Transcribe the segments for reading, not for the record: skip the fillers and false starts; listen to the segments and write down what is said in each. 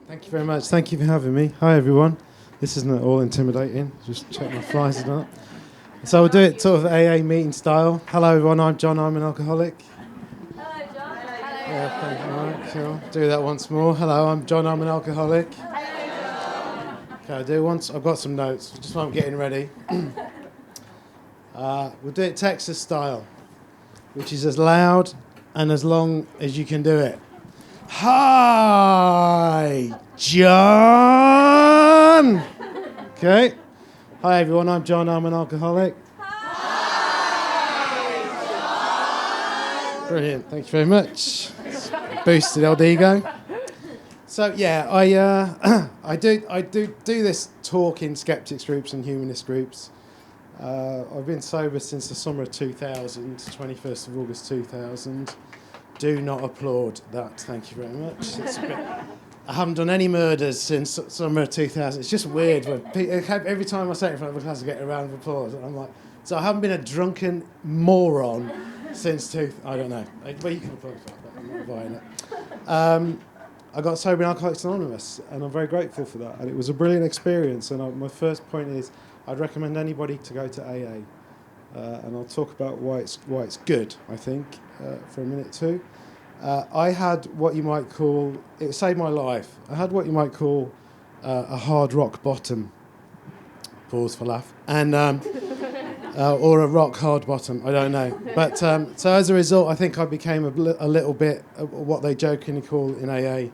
Thank you very much. Thank you for having me. Hi, everyone. This isn't at all intimidating. Just check my flies and that. So we'll do it sort of AA meeting style. Hello, everyone. I'm John. I'm an alcoholic. Hello, John. Hello. Yeah, thank you. All right, sure. Do that once more. Hello, I'm John. I'm an alcoholic. Okay, I'll do it once. I've got some notes. Just while I'm getting ready. We'll do it Texas style, which is as loud and as long as you can do it. Hi, John. Okay. Hi, everyone. I'm John. I'm an alcoholic. Hi, John. Brilliant. Thank you very much. Boosted old ego. So yeah, I do this talk in skeptics groups and humanist groups. I've been sober since the summer of 2000, 21st of August 2000. Do not applaud that. Thank you very much. It's a bit, I haven't done any murders since summer of 2000. It's just weird when every time I say it in front of a class, I get a round of applause, and I'm like, so I haven't been a drunken moron since I don't know. Well, you can applaud for that, but I'm not buying it. I got sober in Alcoholics Anonymous, and I'm very grateful for that. And it was a brilliant experience. And my first point is, I'd recommend anybody to go to AA. And I'll talk about why it's good, I think, for a minute too. I had what you might call, it saved my life. I had what you might call a hard rock bottom, pause for laugh, and or a rock hard bottom, I don't know. But so as a result, I think I became a little bit what they jokingly call in AA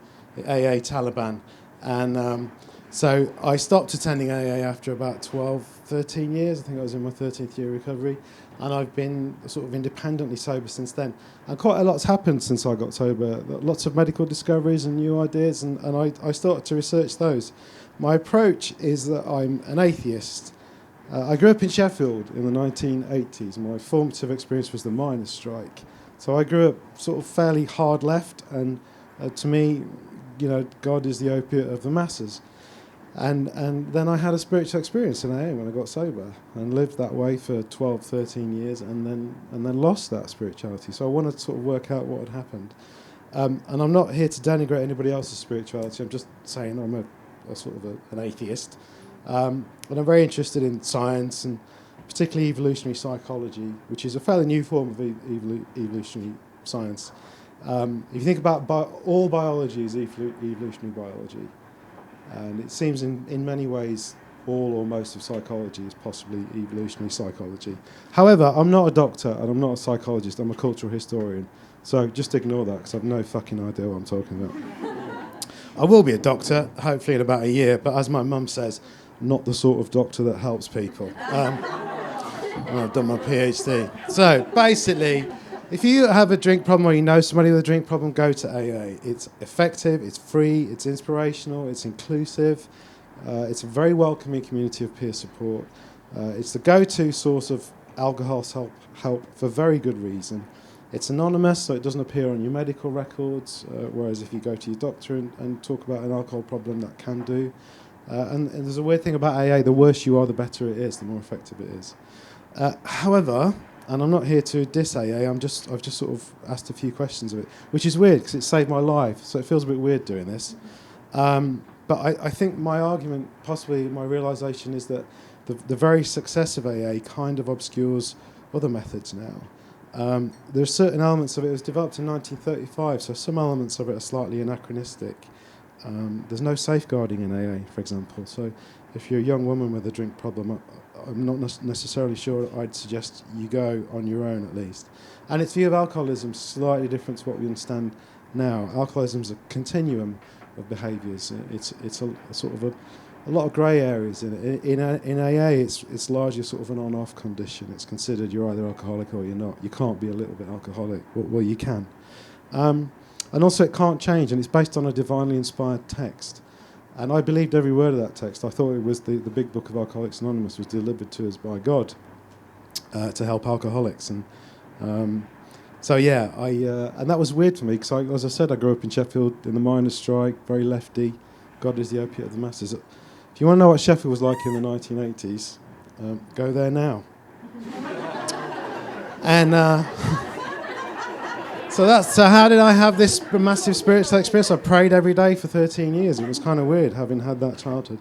Taliban. And so I stopped attending AA after about 12, 13 years. I think I was in my 13th year of recovery. And I've been sort of independently sober since then. And quite a lot's happened since I got sober. Lots of medical discoveries and new ideas, and I started to research those. My approach is that I'm an atheist. I grew up in Sheffield in the 1980s. My formative experience was the miners' strike. So I grew up sort of fairly hard left, and to me, you know, God is the opiate of the masses. And then I had a spiritual experience in AA when I got sober, and lived that way for 12, 13 years, and then lost that spirituality. So I wanted to sort of work out what had happened. And I'm not here to denigrate anybody else's spirituality. I'm just saying I'm a sort of an atheist. And I'm very interested in science, and particularly evolutionary psychology, which is a fairly new form of evolutionary science. If you think about all biology is evolutionary biology. And it seems in many ways all or most of psychology is possibly evolutionary psychology. However, I'm not a doctor and I'm not a psychologist, I'm a cultural historian. So just ignore that because I've no fucking idea what I'm talking about. I will be a doctor, hopefully in about a year, but as my mum says, not the sort of doctor that helps people. I've done my PhD. So basically, if you have a drink problem or you know somebody with a drink problem, go to AA. It's effective, it's free, it's inspirational, it's inclusive. It's a very welcoming community of peer support. It's the go-to source of alcohol help for very good reason. It's anonymous, so it doesn't appear on your medical records, whereas if you go to your doctor and talk about an alcohol problem, that can do. And there's a weird thing about AA, the worse you are, the better it is, the more effective it is. However, and I'm not here to diss AA, I've just sort of asked a few questions of it, which is weird because it saved my life, so it feels a bit weird doing this. But I think my argument, possibly my realisation, is that the very success of AA kind of obscures other methods now. There are certain elements of it. It was developed in 1935, so some elements of it are slightly anachronistic. There's no safeguarding in AA, for example. So if you're a young woman with a drink problem, I'm not necessarily sure I'd suggest you go on your own, at least. And its view of alcoholism is slightly different to what we understand now. Alcoholism is a continuum of behaviours. It's a sort of a lot of grey areas in it. In AA, it's largely sort of an on-off condition. It's considered you're either alcoholic or you're not. You can't be a little bit alcoholic. Well, you can. And also it can't change, and it's based on a divinely inspired text. And I believed every word of that text. I thought it was the big book of Alcoholics Anonymous was delivered to us by God to help alcoholics. And so yeah, and that was weird for me because, as I said, I grew up in Sheffield in the miners' strike, very lefty. God is the opiate of the masses. If you want to know what Sheffield was like in the 1980s, go there now. And So how did I have this massive spiritual experience? I prayed every day for 13 years. It was kind of weird having had that childhood.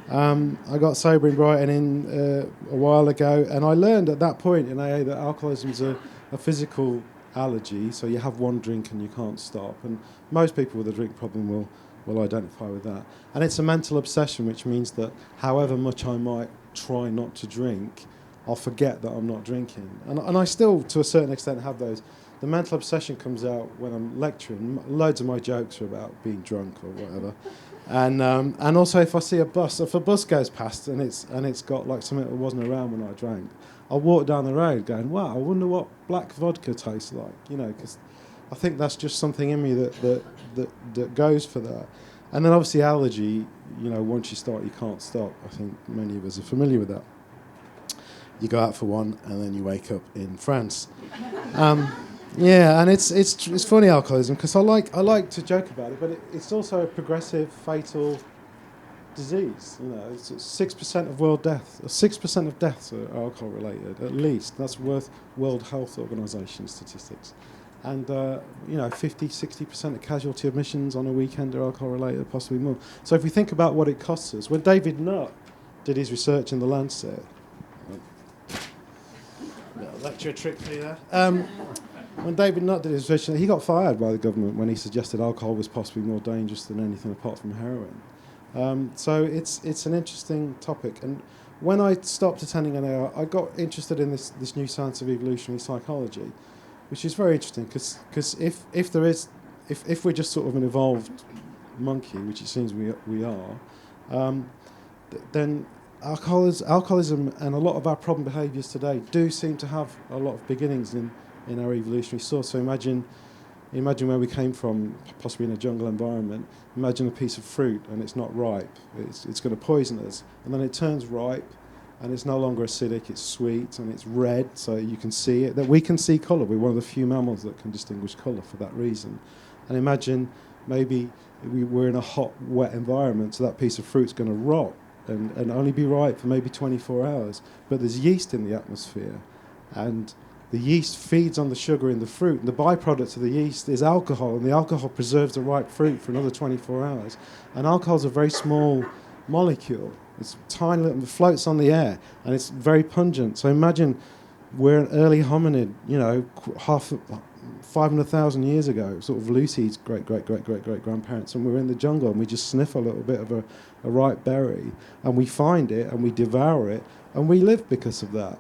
I got sober in Brighton a while ago, and I learned at that point in AA that alcoholism is a physical allergy, so you have one drink and you can't stop. And most people with a drink problem will identify with that. And it's a mental obsession, which means that however much I might try not to drink, I'll forget that I'm not drinking. And I still, to a certain extent, have those. The mental obsession comes out when I'm lecturing. Loads of my jokes are about being drunk or whatever. And also if I see if a bus goes past and it's got like something that wasn't around when I drank, I'll walk down the road going, wow, I wonder what black vodka tastes like, because I think that's just something in me that goes for that. And then obviously allergy, once you start, you can't stop. I think many of us are familiar with that. You go out for one and then you wake up in France. Yeah, and it's funny, alcoholism, because I like to joke about it, but it's also a progressive, fatal disease. It's 6% of world deaths. 6% of deaths are alcohol related, at least. That's World Health Organization statistics. And 50-60% of casualty admissions on a weekend are alcohol related, possibly more. So if we think about what it costs us, when David Nutt did his research in the Lancet, little lecture trick for you there. When David Nutt did his research, he got fired by the government when he suggested alcohol was possibly more dangerous than anything apart from heroin. So it's an interesting topic. And when I stopped attending NAR, I got interested in this new science of evolutionary psychology, which is very interesting because if we're just sort of an evolved monkey, which it seems we are, then alcoholism and a lot of our problem behaviours today do seem to have a lot of beginnings in our evolutionary source. So imagine where we came from, possibly in a jungle environment. Imagine a piece of fruit and it's not ripe. It's going to poison us. And then it turns ripe and it's no longer acidic, it's sweet and it's red, so you can see it. That we can see colour. We're one of the few mammals that can distinguish colour for that reason. And imagine maybe we're in a hot, wet environment, so that piece of fruit's going to rot and only be ripe for maybe 24 hours. But there's yeast in the atmosphere, and the yeast feeds on the sugar in the fruit, and the byproduct of the yeast is alcohol, and the alcohol preserves the ripe fruit for another 24 hours. And alcohol is a very small molecule. It's tiny little, it floats on the air, and it's very pungent. So imagine we're an early hominid, 500,000 years ago, sort of Lucy's great-great-great-great-great-grandparents, and we're in the jungle, and we just sniff a little bit of a ripe berry, and we find it, and we devour it, and we live because of that.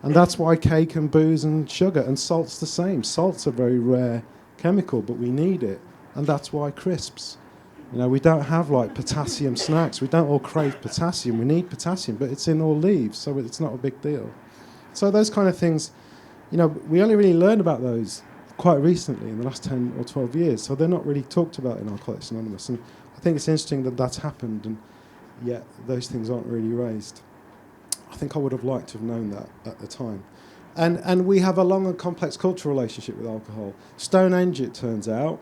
And that's why cake and booze and sugar and salt's the same. Salt's a very rare chemical, but we need it. And that's why crisps. We don't have like potassium snacks. We don't all crave potassium. We need potassium, but it's in all leaves, so it's not a big deal. So those kind of things, we only really learned about those quite recently in the last 10 or 12 years. So they're not really talked about in Alcoholics Anonymous. And I think it's interesting that that's happened, and yet those things aren't really raised. I think I would have liked to have known that at the time. And we have a long and complex cultural relationship with alcohol. Stonehenge, it turns out,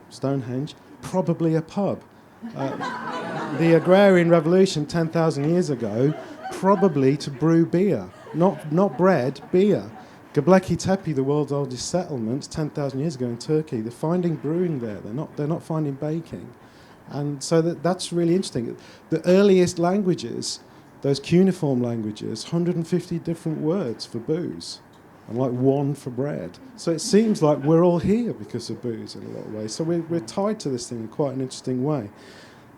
probably a pub. The agrarian revolution 10,000 years ago, probably to brew beer. Not bread, beer. Göbekli Tepe, the world's oldest settlement, 10,000 years ago in Turkey, they're finding brewing there. They're not finding baking. And so that's really interesting. The earliest languages, those cuneiform languages, 150 different words for booze, and like one for bread. So it seems like we're all here because of booze in a lot of ways. So we're tied to this thing in quite an interesting way.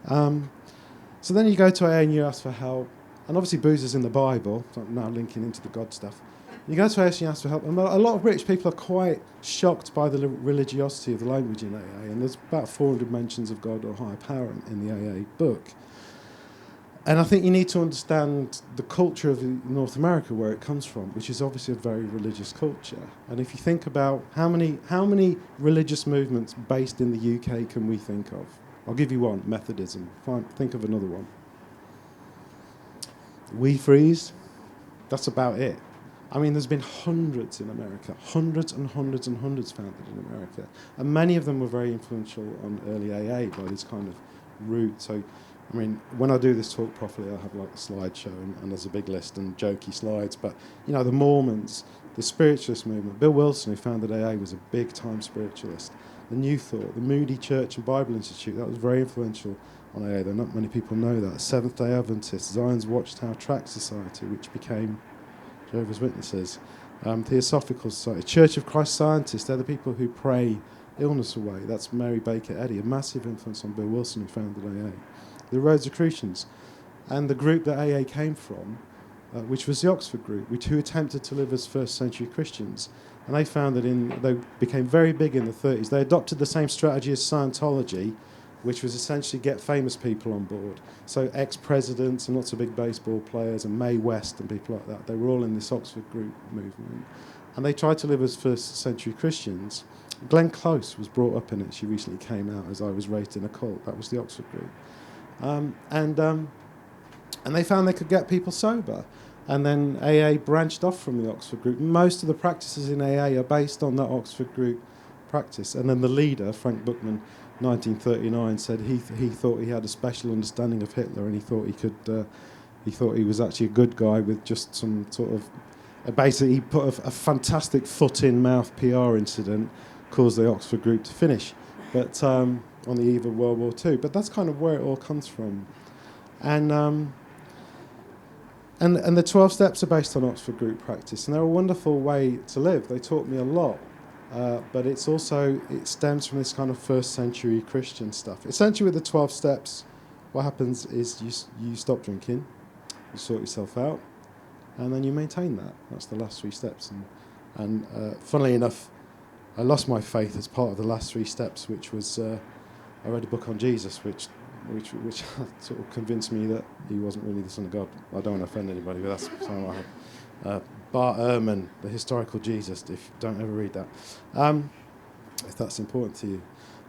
So then you go to AA and you ask for help, and obviously booze is in the Bible, so I'm now linking into the God stuff. You go to AA and you ask for help, and a lot of British people are quite shocked by the religiosity of the language in AA, and there's about 400 mentions of God or higher power in the AA book. And I think you need to understand the culture of North America, where it comes from, which is obviously a very religious culture. And if you think about how many religious movements based in the UK can we think of? I'll give you one, Methodism. Fine, think of another one. We Freeze, that's about it. I mean, there's been hundreds in America, hundreds and hundreds and hundreds founded in America. And many of them were very influential on early AA by this kind of route. So, I mean, when I do this talk properly, I'll have like a slideshow and there's a big list and jokey slides. But, the Mormons, the spiritualist movement. Bill Wilson, who founded AA, was a big-time spiritualist. The New Thought, the Moody Church and Bible Institute, that was very influential on AA, though not many people know that. Seventh-day Adventists, Zion's Watchtower Tract Society, which became Jehovah's Witnesses, Theosophical Society, Church of Christ Scientists, they're the people who pray illness away. That's Mary Baker Eddy, a massive influence on Bill Wilson, who founded AA. The Rosicrucians, and the group that AA came from, which was the Oxford group, who attempted to live as first century Christians. And they found that they became very big in the 30s. They adopted the same strategy as Scientology, which was essentially get famous people on board. So ex-presidents and lots of big baseball players and Mae West and people like that, they were all in this Oxford group movement. And they tried to live as first century Christians. Glenn Close was brought up in it. She recently came out as I was raised in a cult. That was the Oxford group. And they found they could get people sober. And then AA branched off from the Oxford group. Most of the practices in AA are based on that Oxford group practice. And then the leader, Frank Buchman, 1939, said he thought he had a special understanding of Hitler, and he thought he was actually a good guy with just some sort of basically he put a fantastic foot-in-mouth PR incident caused the Oxford group to finish, but on the eve of World War II. But that's kind of where it all comes from, and the 12 steps are based on Oxford group practice, and they're a wonderful way to live. They taught me a lot. But it stems from this kind of first century Christian stuff. Essentially with the 12 steps, what happens is you stop drinking, you sort yourself out, and then you maintain that. That's the last 3 steps. And funnily enough, I lost my faith as part of the last 3 steps, which was I read a book on Jesus, which sort of convinced me that he wasn't really the Son of God. I don't want to offend anybody, but that's something I have. Bart Ehrman, The Historical Jesus, don't ever read that, if that's important to you.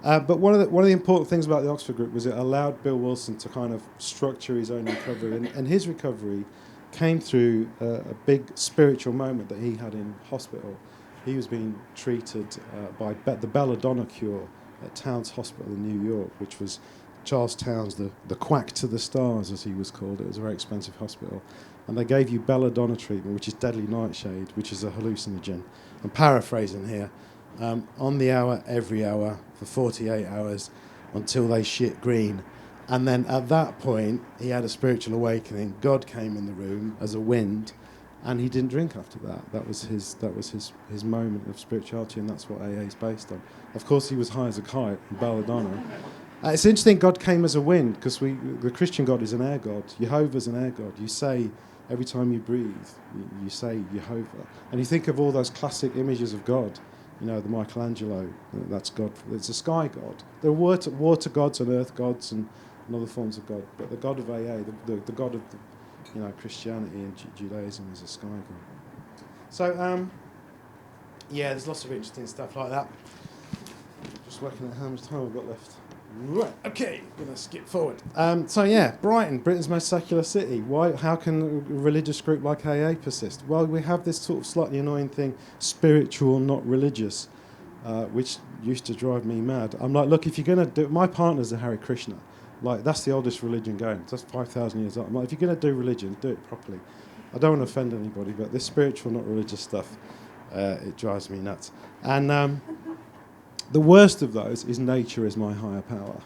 But one of the important things about the Oxford group was it allowed Bill Wilson to kind of structure his own recovery, and his recovery came through a big spiritual moment that he had in hospital. He was being treated by the belladonna cure at Towns Hospital in New York, which was Charles Towns, the quack to the stars, as he was called. It was a very expensive hospital. And they gave you belladonna treatment, which is deadly nightshade, which is a hallucinogen. I'm paraphrasing here. On the hour, every hour, for 48 hours, until they shit green. And then at that point, he had a spiritual awakening. God came in the room as a wind, and he didn't drink after that. That was his moment of spirituality, and that's what AA is based on. Of course, he was high as a kite in belladonna. It's interesting, God came as a wind, because the Christian God is an air God. Jehovah's an air God. You say, every time you breathe, you say Jehovah. And you think of all those classic images of God, the Michelangelo, that's God. It's a sky God. There are water gods and earth gods and other forms of God. But the God of AA, the God of Christianity and Judaism is a sky God. So, there's lots of interesting stuff like that. Just working out how much time I've got left. Right, okay, I'm going to skip forward. Brighton, Britain's most secular city. Why? How can a religious group like AA persist? Well, we have this sort of slightly annoying thing, spiritual, not religious, which used to drive me mad. I'm like, look, if you're going to do... My partner's a Hare Krishna. Like, that's the oldest religion going. That's 5,000 years old. I'm like, if you're going to do religion, do it properly. I don't want to offend anybody, but this spiritual, not religious stuff, it drives me nuts. And... the worst of those is nature is my higher power.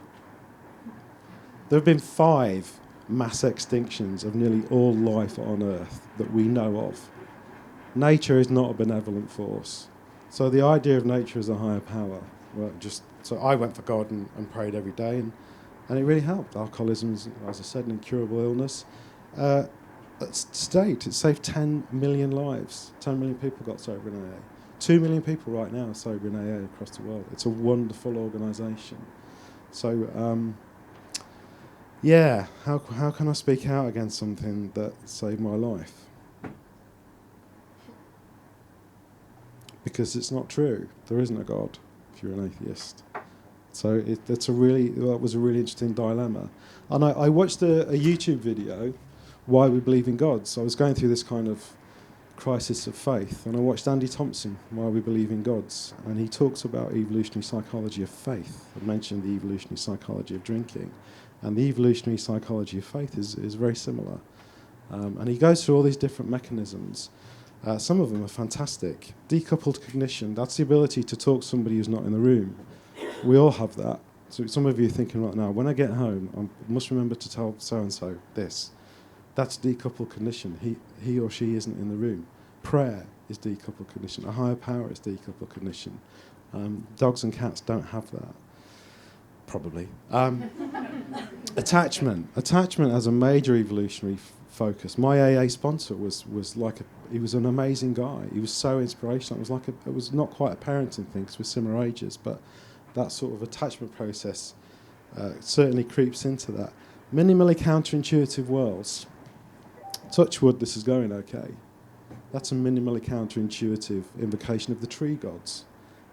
There have been 5 mass extinctions of nearly all life on Earth that we know of. Nature is not a benevolent force. So the idea of nature as a higher power, so I went for God and prayed every day, and it really helped. Alcoholism is, as I said, an incurable illness. To date, it saved 10 million lives. 10 million people got sober in AA. 2 million people right now are sober in AA across the world. It's a wonderful organisation. So, how can I speak out against something that saved my life? Because it's not true. There isn't a God if you're an atheist. So that was a really interesting dilemma. And I watched a YouTube video, Why We Believe in God. So I was going through this kind of crisis of faith, and I watched Andy Thomson, Why We Believe in Gods, and he talks about evolutionary psychology of faith. I mentioned the evolutionary psychology of drinking, and the evolutionary psychology of faith is very similar. And he goes through all these different mechanisms, Some of them are fantastic. Decoupled cognition, that's the ability to talk to somebody who's not in the room. We all have that. So some of you are thinking right now, when I get home, I must remember to tell so-and-so this. That's decoupled cognition. He or she isn't in the room. Prayer is decoupled cognition. A higher power is decoupled cognition. Dogs and cats don't have that. Probably. Attachment. Attachment has a major evolutionary focus. My AA sponsor was he was an amazing guy. He was so inspirational. It was not quite a parenting thing because we're similar ages, but that sort of attachment process certainly creeps into that. Minimally counterintuitive worlds. Touch wood, this is going okay. That's a minimally counterintuitive invocation of the tree gods.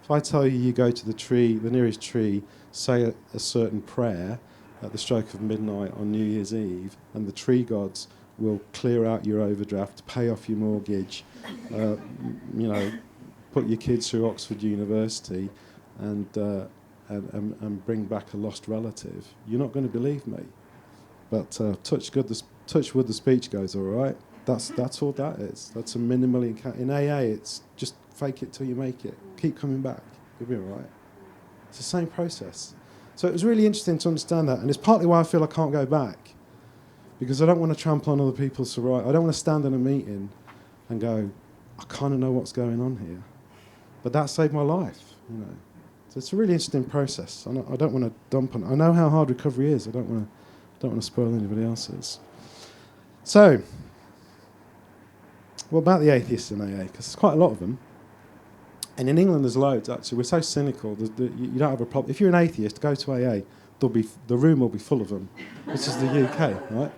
If I tell you go to the tree, the nearest tree, say a certain prayer at the stroke of midnight on New Year's Eve, and the tree gods will clear out your overdraft, pay off your mortgage, put your kids through Oxford University, and bring back a lost relative, you're not going to believe me. But touch wood, the speech goes all right. That's all that is. That's a minimally in AA. It's just fake it till you make it. Keep coming back. You'll be all right. It's the same process. So it was really interesting to understand that, and it's partly why I feel I can't go back, because I don't want to trample on other people's sobriety. I don't want to stand in a meeting and go, I kind of know what's going on here, but that saved my life. So it's a really interesting process. I don't want to dump on it. I know how hard recovery is. I don't want to spoil anybody else's. So, what about the atheists in AA? Because there's quite a lot of them. And in England there's loads, actually. We're so cynical. You don't have a problem. If you're an atheist, go to AA. The room will be full of them, which is the UK, right?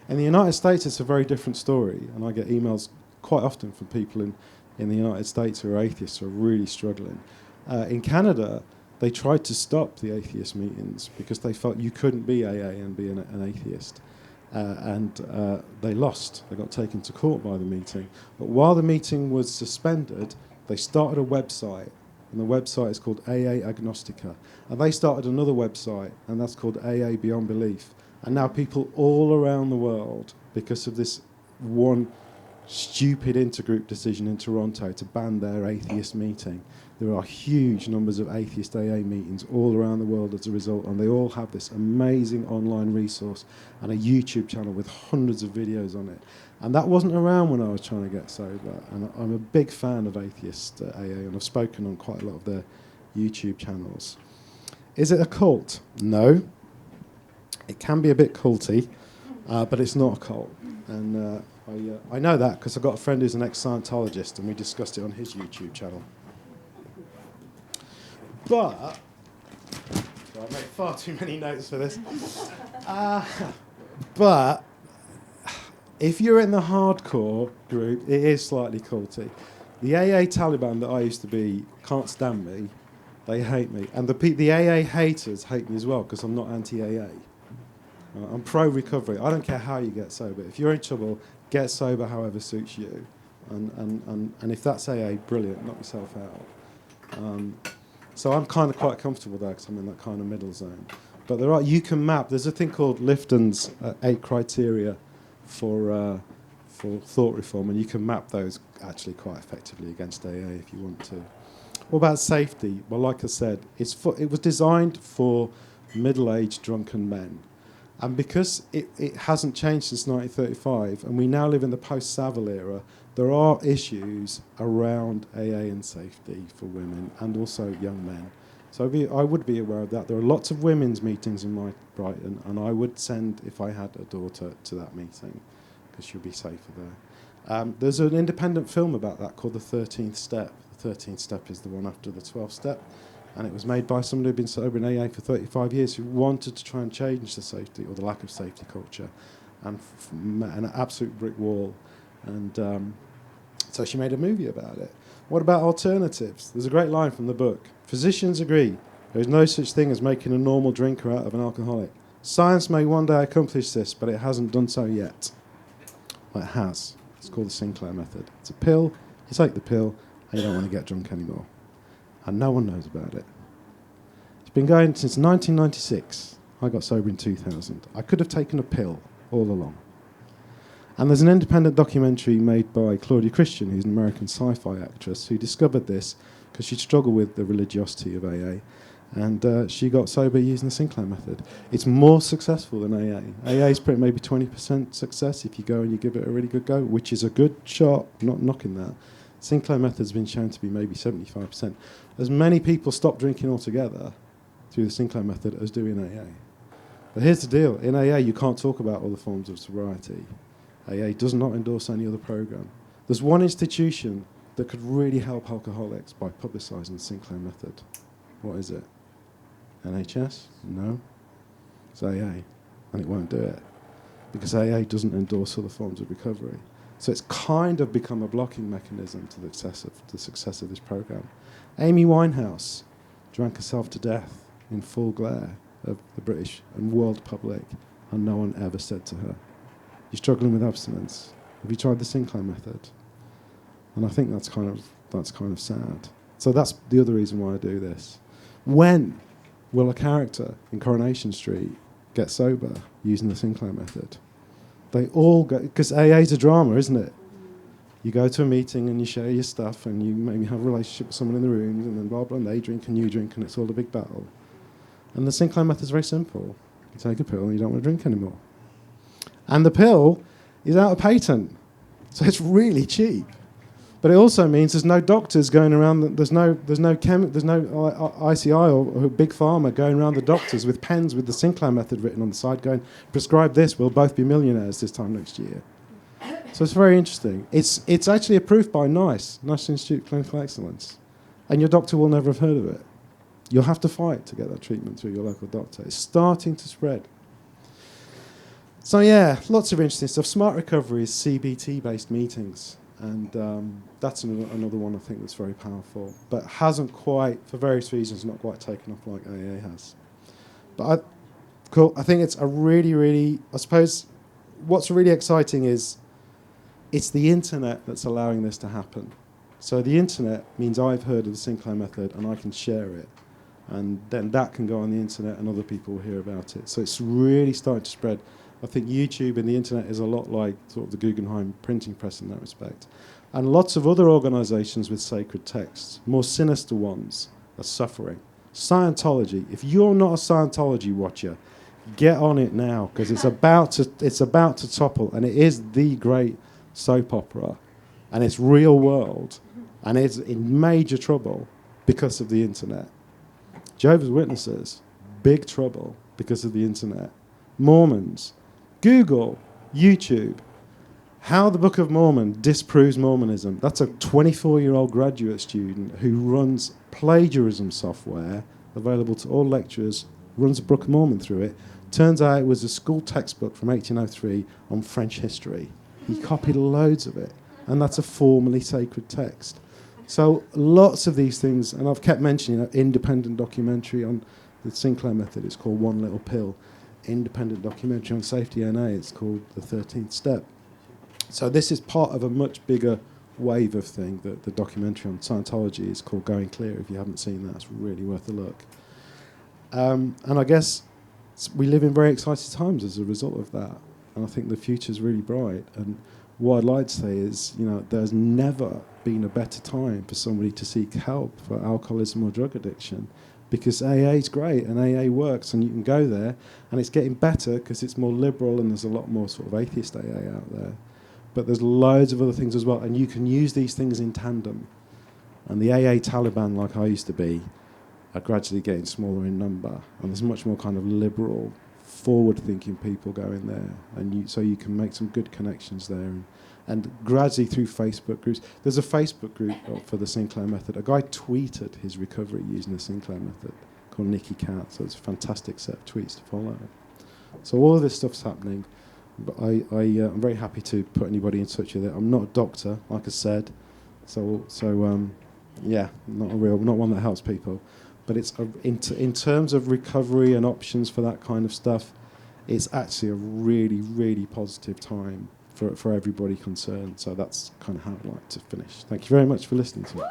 In the United States, it's a very different story. And I get emails quite often from people in the United States who are atheists who are really struggling. In Canada, they tried to stop the atheist meetings because they felt you couldn't be AA and be an atheist. And they lost. They got taken to court by the meeting. But while the meeting was suspended, they started a website, and the website is called AA Agnostica. And they started another website, and that's called AA Beyond Belief. And now people all around the world, because of this one stupid intergroup decision in Toronto to ban their atheist meeting, there are huge numbers of atheist AA meetings all around the world as a result, and they all have this amazing online resource and a YouTube channel with hundreds of videos on it. And that wasn't around when I was trying to get sober. And I'm a big fan of atheist AA, and I've spoken on quite a lot of their YouTube channels. Is it a cult? No. It can be a bit culty, but it's not a cult. And I know that because I've got a friend who's an ex-Scientologist, and we discussed it on his YouTube channel. But I made far too many notes for this. But if you're in the hardcore group, it is slightly culty. The AA Taliban that I used to be can't stand me. They hate me. And the AA haters hate me as well because I'm not anti-AA. I'm pro-recovery. I don't care how you get sober. If you're in trouble, get sober however suits you. And if that's AA, brilliant, knock yourself out. So I'm kind of quite comfortable there because I'm in that kind of middle zone. But you can map. There's a thing called Lifton's 8 criteria for thought reform, and you can map those actually quite effectively against AA if you want to. What about safety? Well, like I said, it was designed for middle-aged drunken men. And because it hasn't changed since 1935, and we now live in the post-Savile era, there are issues around AA and safety for women and also young men. So I would be aware of that. There are lots of women's meetings in Brighton, and I would send, if I had a daughter, to that meeting, because she'll be safer there. There's an independent film about that called The 13th Step. The 13th Step is the one after the 12th step, and it was made by someone who'd been sober in AA for 35 years who wanted to try and change the safety, or the lack of safety culture, and an absolute brick wall. And so she made a movie about it. What about alternatives? There's a great line from the book. Physicians agree there is no such thing as making a normal drinker out of an alcoholic. Science may one day accomplish this, but it hasn't done so yet. Well, it has. It's called the Sinclair Method. It's a pill. You take the pill, and you don't want to get drunk anymore. And no one knows about it. It's been going since 1996. I got sober in 2000. I could have taken a pill all along. And there's an independent documentary made by Claudia Christian, who's an American sci-fi actress, who discovered this because she'd struggled with the religiosity of AA. And she got sober using the Sinclair Method. It's more successful than AA. AA is pretty maybe 20% success if you go and you give it a really good go, which is a good shot, not knocking that. Sinclair Method's been shown to be maybe 75%. As many people stop drinking altogether through the Sinclair Method as do in AA. But here's the deal. In AA, you can't talk about other forms of sobriety. AA does not endorse any other program. There's one institution that could really help alcoholics by publicising the Sinclair Method. What is it? NHS? No. It's AA, and it won't do it because AA doesn't endorse other forms of recovery. So it's kind of become a blocking mechanism to the success of this program. Amy Winehouse drank herself to death in full glare of the British and world public, and no one ever said to her, "You're struggling with abstinence. Have you tried the Sinclair Method?" And I think that's kind of sad. So that's the other reason why I do this. When will a character in Coronation Street get sober using the Sinclair Method? They all go, because AA's a drama, isn't it? You go to a meeting and you share your stuff and you maybe have a relationship with someone in the rooms and then blah, blah, and they drink and you drink and it's all a big battle. And the Sinclair Method is very simple. You take a pill and you don't want to drink anymore. And the pill is out of patent, so it's really cheap. But it also means there's no doctors going around. There's no ICI or Big Pharma going around the doctors with pens with the Sinclair Method written on the side, going, "Prescribe this. We'll both be millionaires this time next year." So it's very interesting. It's actually approved by NICE, National Institute of Clinical Excellence, and your doctor will never have heard of it. You'll have to fight to get that treatment through your local doctor. It's starting to spread. So yeah, lots of interesting stuff. Smart Recovery is CBT-based meetings. And that's another one I think that's very powerful, but hasn't quite, for various reasons, not quite taken off like AA has. But I think it's a really, really, I suppose, what's really exciting is it's the internet that's allowing this to happen. So the internet means I've heard of the Sinclair Method and I can share it. And then that can go on the internet and other people will hear about it. So it's really starting to spread. I think YouTube and the internet is a lot like sort of the Guggenheim printing press in that respect. And lots of other organisations with sacred texts, more sinister ones, are suffering. Scientology, if you're not a Scientology watcher, get on it now, because it's about to topple, and it is the great soap opera, and it's real world, and it's in major trouble because of the internet. Jehovah's Witnesses, big trouble because of the internet. Mormons, Google, YouTube, how the Book of Mormon disproves Mormonism. That's a 24-year-old graduate student who runs plagiarism software available to all lecturers, runs the Book of Mormon through it. Turns out it was a school textbook from 1803 on French history. He copied loads of it, and that's a formally sacred text. So lots of these things, and I've kept mentioning an independent documentary on the Sinclair Method. It's called One Little Pill. Independent documentary on safety NA. It's called The 13th Step. So this is part of a much bigger wave of thing. The documentary on Scientology is called Going Clear. If you haven't seen that, it's really worth a look. And I guess we live in very exciting times as a result of that. And I think the future's really bright. And what I'd like to say is, there's never been a better time for somebody to seek help for alcoholism or drug addiction, because AA is great and AA works and you can go there, and it's getting better because it's more liberal and there's a lot more sort of atheist AA out there. But there's loads of other things as well, and you can use these things in tandem. And the AA Taliban, like I used to be, are gradually getting smaller in number, and there's much more kind of liberal, forward-thinking people going there, and so you can make some good connections there. And gradually through Facebook groups, there's a Facebook group for the Sinclair Method. A guy tweeted his recovery using the Sinclair Method called Nicky Cat, so it's a fantastic set of tweets to follow. So all of this stuff's happening, but I'm very happy to put anybody in touch with it. I'm not a doctor, like I said, so not one that helps people. But it's in terms of recovery and options for that kind of stuff, it's actually a really, really positive time for everybody concerned. So that's kind of how I'd like to finish. Thank you very much for listening to me.